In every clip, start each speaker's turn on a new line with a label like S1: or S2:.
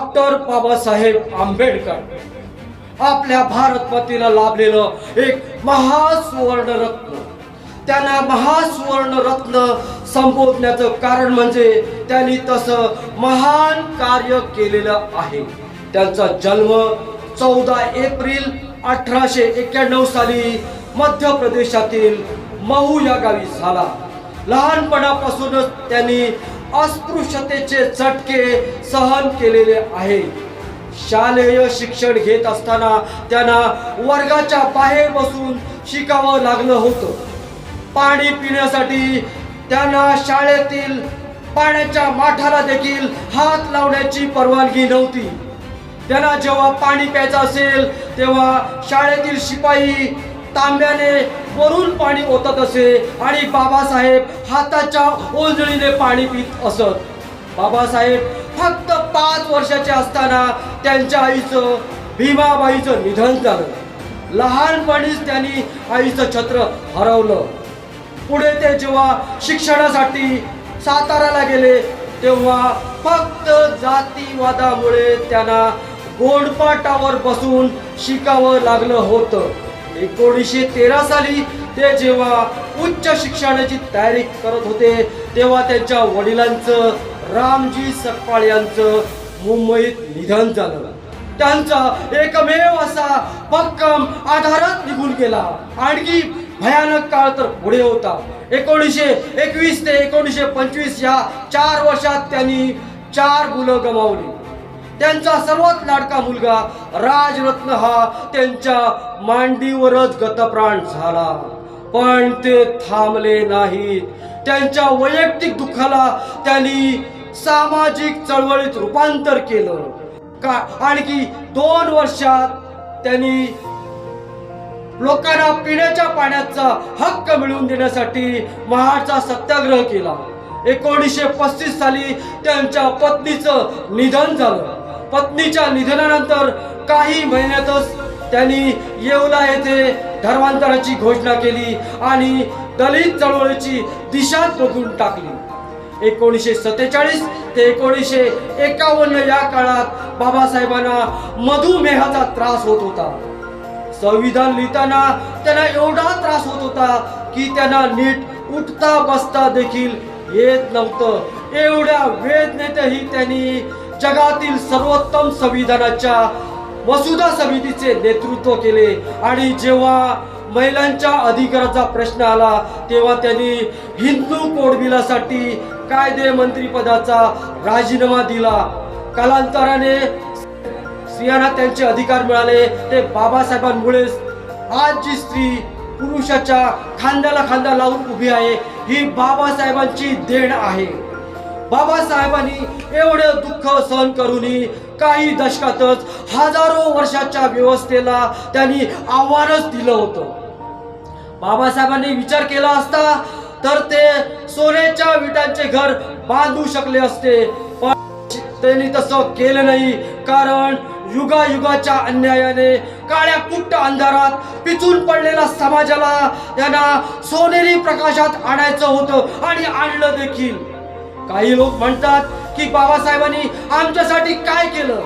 S1: Doctor Babasaheb Ambedkar आपल्या भारत मातेला लाभलेलं एक महासुवर्ण रत्न. त्यांना महासुवर्ण रत्न संबोधण्याचं कारण म्हणजे त्यांनी तसं महान कार्य केलेलं आहे. त्यांचा जन्म 14 एप्रिल 1891 साली मध्य प्रदेशातील महू या गावी झाला. लहानपणापासूनच त्यांनी अस्पृश्यतेचे झटके सहन केलेले आहे. शालेय शिक्षण घेत असताना त्यांना वर्गाच्या बाहेर बसून शिकावं लागलं होतं. पाणी पिण्यासाठी त्यांना शाळेतील पाण्याच्या माठाला देखील हात लावण्याची परवानगी नव्हती. त्यांना जेव्हा पाणी प्यायचं असेल तेव्हा शाळेतील शिपाई तांब्याने वरून पाणी ओतत असे आणि बाबासाहेब हाताच्या ओंजळीने पाणी पित असत. बाबासाहेब फक्त 5 वर्षाचे असताना त्यांच्या आईचं भीमाबाईचं निधन झालं. लहानपणीच त्यांनी आईचं छत्र हरवलं. पुढे ते जेव्हा शिक्षणासाठी साताराला गेले तेव्हा फक्त जातीवादामुळे त्यांना गोंडपाटावर बसून शिकावं लागलं होतं. 1913 साली ते जेव्हा उच्च शिक्षणाची तयारी करत होते तेव्हा त्यांच्या वडिलांचं रामजी सकपाळ यांचं मुंबईत निधन झालं. त्यांचा एकमेव असा भक्कम आधारच निघून गेला. आणखी भयानक काळ तर पुढे होता. 1921 ते 1925 या 4 वर्षात त्यांनी 4 मुलं गमावली. त्यांचा सर्वात लाडका मुलगा राजरत्न हा त्यांच्या मांडीवरच गतप्राण झाला. पण ते थांबले नाहीत. त्यांच्या वैयक्तिक दुःखाला त्यांनी सामाजिक चळवळीत रूपांतर केलं. आणखी 2 वर्षात त्यांनी लोकांना पिण्याच्या पाण्याचा हक्क मिळवून देण्यासाठी महाडचा सत्याग्रह केला. 1935 साली त्यांच्या पत्नीचं निधन झालं. पत्नीच्या निधनानंतर काही महिन्यातच त्यांनी येवला येथे धर्मांतराची घोषणा केली आणि दलित चळवळीची दिशा बदलून टाकली. 1947 ते 1951 या काळात बाबासाहेबांना मधुमेहाचा त्रास होत होता. संविधान लिहिताना त्यांना एवढा त्रास होत होता की त्यांना नीट उठता बसता देखील येत नव्हतं. एवढ्या वेदनेतही त्यांनी जगातील सर्वोत्तम संविधानाच्या मसुदा समितीचे नेतृत्व केले आणि जेव्हा महिलांच्या अधिकाराचा प्रश्न आला तेव्हा त्यांनी हिंदू कोड बिलासाठी कायदे मंत्री पदाचा राजीनामा दिला. कालांतराने स्त्रियांना त्यांचे अधिकार मिळाले ते बाबासाहेबांमुळेच. आज जी स्त्री पुरुषाच्या खांद्याला खांदा लावून उभी आहे ही बाबासाहेबांची देण आहे. बाबासाहेबांनी एवढे दुःख सहन करूनही काही दशकातच हजारो वर्षाच्या व्यवस्थेला त्यांनी आव्हानच दिलं होतं. बाबासाहेबांनी विचार केला असता तर ते सोन्याच्या विटांचे घर बांधू शकले असते. पण त्यांनी तसं केलं नाही. कारण युगायुगाच्या अन्यायाने काळ्या कुट्ट अंधारात पिचून पडलेला समाजाला त्यांना सोनेरी प्रकाशात आणायचं होतं आणि आणलं देखील. काही लोक म्हणतात की बाबासाहेबांनी आमच्यासाठी काय केलं.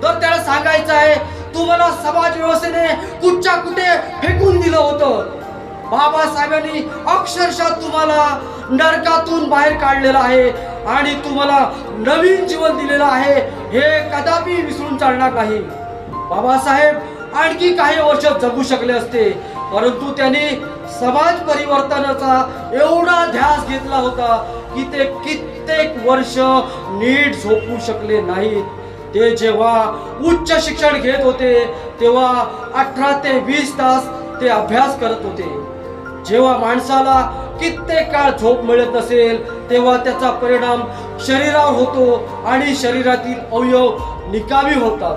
S1: तर त्याला सांगायचं आहे तुम्हाला समाज व्यवस्थेने कुठच्या कुठे फेकून दिलं होतं. बाबासाहेबांनी अक्षरशः तुम्हाला नरकातून बाहेर काढलेलं आहे आणि तुम्हाला नवीन जीवन दिलेलं आहे. हे कदापि विसरून चालणार नाही. बाबासाहेब आणखी काही वर्ष जगू शकले असते परंतु त्यांनी समाज परिवर्तनाचा एवढा ध्यास घेतला होता की ते कित्येक वर्ष नीट झोपू शकले नाहीत. ते जेव्हा उच्च शिक्षण घेत होते तेव्हा 18 ते 20 तास ते अभ्यास करत होते. जेव्हा माणसाला कित्येक काळ झोप मिळत नसेल तेव्हा त्याचा परिणाम शरीरावर होतो आणि शरीरातील अवयव निकामी होतात.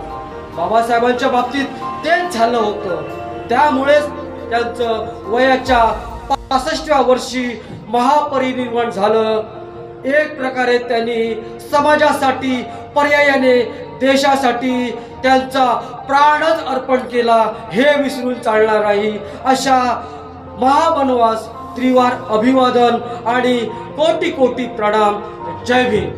S1: बाबासाहेबांच्या बाबतीत तेच झालं होतं. त्यामुळेच त्यांचं वयाच्या 65व्या वर्षी महापरिनिर्वाण झालं. एक प्रकारे त्यांनी समाजासाठी पर्यायाने देशासाठी त्यांचा प्राणच अर्पण केला हे विसरून चालणार नाही. अशा महावनवास त्रिवार अभिवादन आणि कोटी कोटी प्रणाम. जय भीम.